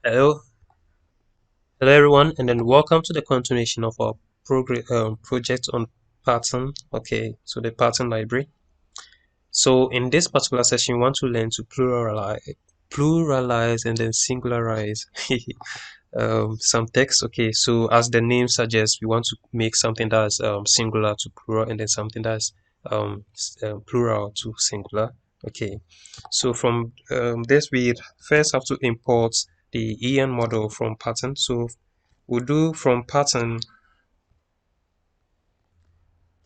Hello, hello everyone, and then welcome to the continuation of our project on pattern. Okay, so the pattern library. So in this particular session, we want to learn to pluralize and then singularize some text. Okay, so as the name suggests, we want to make something that's singular to plural and then something that's plural to singular. Okay, so from this, we first have to import the en model from pattern. So we'll do from pattern.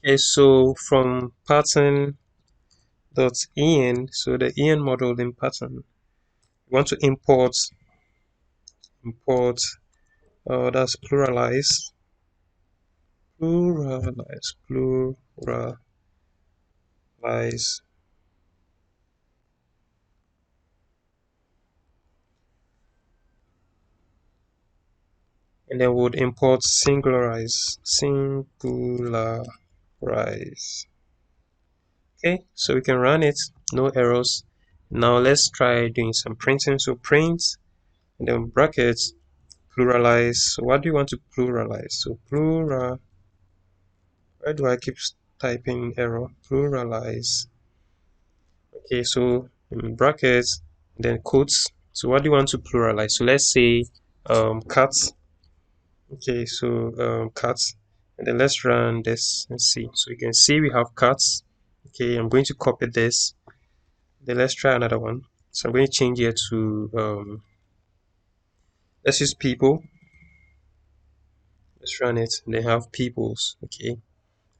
Okay, so from pattern dot en, so the en model in pattern, we want to import that's pluralize, and then we'll import singularize. Okay, so we can run it, no errors. Now let's try doing some printing. So print and then brackets pluralize. So what do you want to pluralize? So plural. Why do I keep typing error? Pluralize. Okay, so in brackets, then quotes. So what do you want to pluralize? So let's say cats. Okay, so cats. And then let's run this and see. So you can see we have cats. Okay, I'm going to copy this. Then let's try another one. So I'm going to change here to let's use people. Let's run it. And then have peoples. Okay.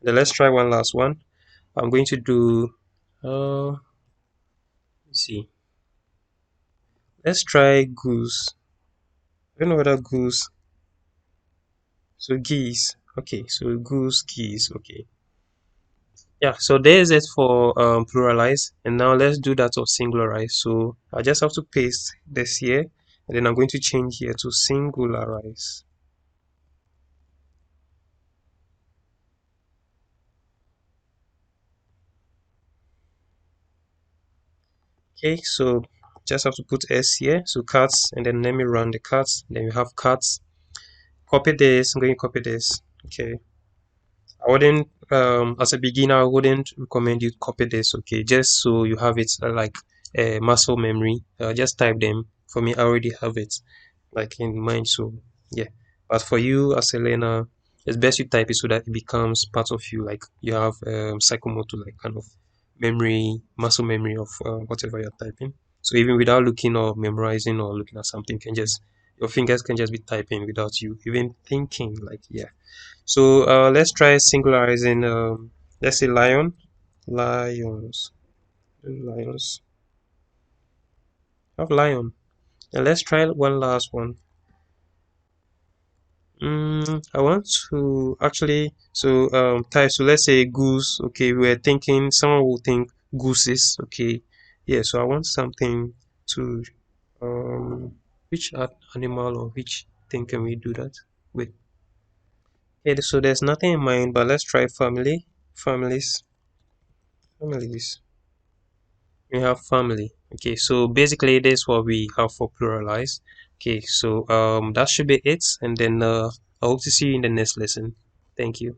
Then let's try one last one. I'm going to do let's see. Let's try goose. I don't know whether goose. So geese. Okay, so goose, geese. Okay. Yeah, so there's it for pluralize. And now let's do that of singularize. So I just have to paste this here. And then I'm going to change here to singularize. Okay, so just have to put S here. So cats, and then let me run the cats. Then we have cats. Copy this. I'm going to copy this. Okay. I wouldn't, as a beginner, I wouldn't recommend you copy this. Okay, just so you have it like a muscle memory. Just type them. For me, I already have it like in mind. So yeah, but for you as a learner, it's best you type it so that it becomes part of you. Like you have psychomotor, like kind of memory, muscle memory of whatever you're typing. So even without looking or memorizing or looking at something, can just your fingers can just be typing without you even thinking. Like yeah. So let's try singularizing. Let's say lion, lions, lions. Have lion. And let's try one last one. I want to actually type. So let's say goose. Okay, we're thinking someone will think gooses. Okay, yeah. So I want something to which animal or which thing can we do that with? Okay, so there's nothing in mind, but let's try families, families. We have family. Okay, so basically this is what we have for pluralize. Okay, so that should be it, and then I hope to see you in the next lesson. Thank you.